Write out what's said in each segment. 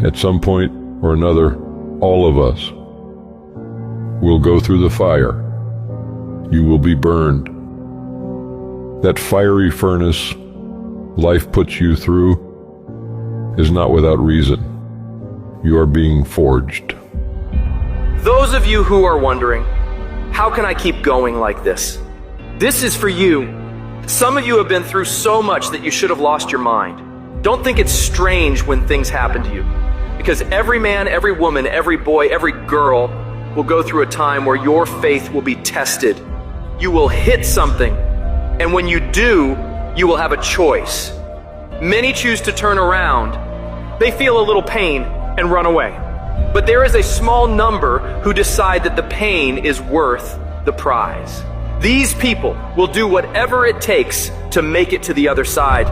At some point or another, all of us will go through the fire. You will be burned. That fiery furnace life puts you through is not without reason. You are being forged. Those of you who are wondering, how can I keep going like this? This is for you. Some of you have been through so much that you should have lost your mind. Don't think it's strange when things happen to you, because every man, every woman, every boy, every girl will go through a time where your faith will be tested. You will hit something, and when you do, you will have a choice. Many choose to turn around. They feel a little pain and run away. But there is a small number who decide that the pain is worth the prize. These people will do whatever it takes to make it to the other side.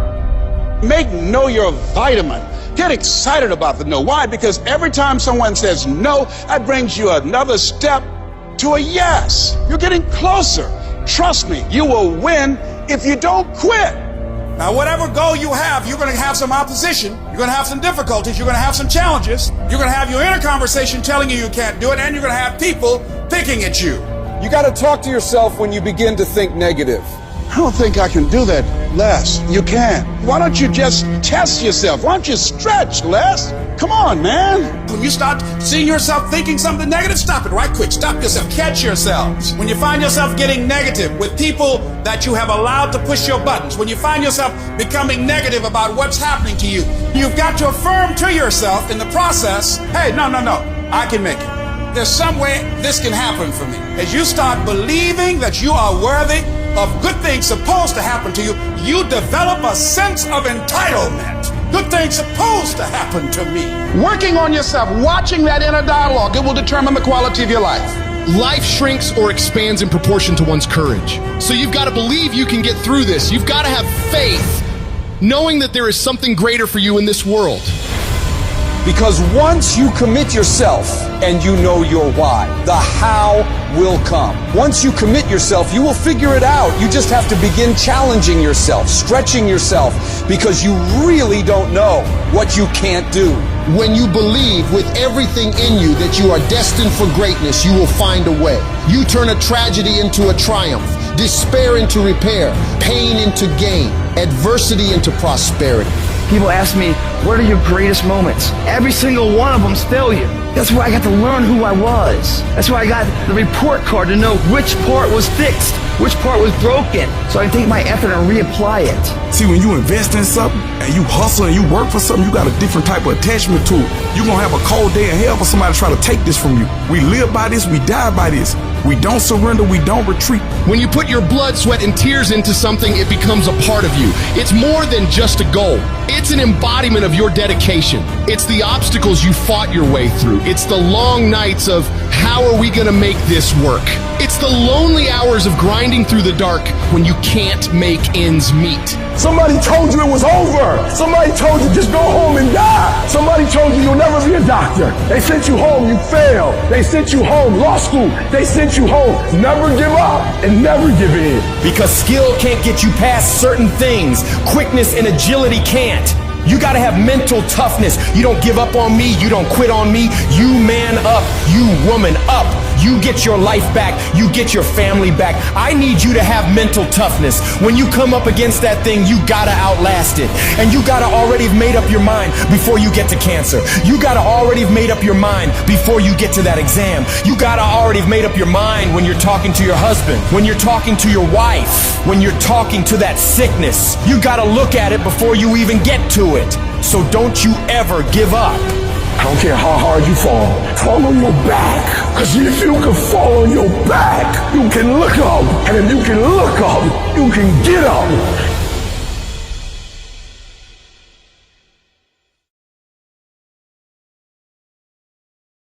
Make no your vitamin. Get excited about the no. Why? Because every time someone says no, that brings you another step to a yes. You're getting closer. Trust me, you will win if you don't quit. Now, whatever goal you have, you're going to have some opposition. You're going to have some difficulties. You're going to have some challenges. You're going to have your inner conversation telling you can't do it, and you're going to have people picking at you. You got to talk to yourself when you begin to think negative. I don't think I can do that, Les. You can. Why don't you just test yourself? Why don't you stretch, Les? Come on, man. When you start seeing yourself thinking something negative, stop it right quick. Stop yourself. Catch yourselves. When you find yourself getting negative with people that you have allowed to push your buttons, when you find yourself becoming negative about what's happening to you, you've got to affirm to yourself in the process, hey, no, I can make it. There's some way this can happen for me. As you start believing that you are worthy of good things supposed to happen to you, you develop a sense of entitlement. Good things supposed to happen to me. Working on yourself, watching that inner dialogue, it will determine the quality of your life. Life shrinks or expands in proportion to one's courage. So you've got to believe you can get through this. You've got to have faith, knowing that there is something greater for you in this world. Because once you commit yourself and you know your why, the how will come. Once you commit yourself, you will figure it out. You just have to begin challenging yourself, stretching yourself, because you really don't know what you can't do. When you believe with everything in you that you are destined for greatness, you will find a way. You turn a tragedy into a triumph, despair into repair, pain into gain, adversity into prosperity. People ask me, what are your greatest moments? Every single one of them's failure. That's where I got to learn who I was. That's where I got the report card to know which part was fixed, which part was broken, so I can take my effort and reapply it. See, when you invest in something and you hustle and you work for something, you got a different type of attachment to it. You're going to have a cold day in hell for somebody to try to take this from you. We live by this, we die by this. We don't surrender, we don't retreat. When you put your blood, sweat, and tears into something, it becomes a part of you. It's more than just a goal. It's an embodiment of your dedication. It's the obstacles you fought your way through. It's the long nights of, how are we gonna make this work? It's the lonely hours of grinding through the dark when you can't make ends meet. Somebody told you it was over. Somebody told you just go home and die. Somebody told you you'll never be a doctor. They sent you home, you failed. They sent you home, law school. They sent you home, never give up and never give in. Because skill can't get you past certain things. Quickness and agility can't. You gotta have mental toughness. You don't give up on me. You don't quit on me. You man up. You woman up. You get your life back. You get your family back. I need you to have mental toughness. When you come up against that thing, you gotta outlast it. And you gotta already have made up your mind before you get to cancer. You gotta already have made up your mind before you get to that exam. You gotta already have made up your mind when you're talking to your husband, when you're talking to your wife, when you're talking to that sickness. You gotta look at it before you even get to it. So don't you ever give up. I don't care how hard you fall on your back. Because if you can fall on your back, you can look up. And if you can look up, you can get up.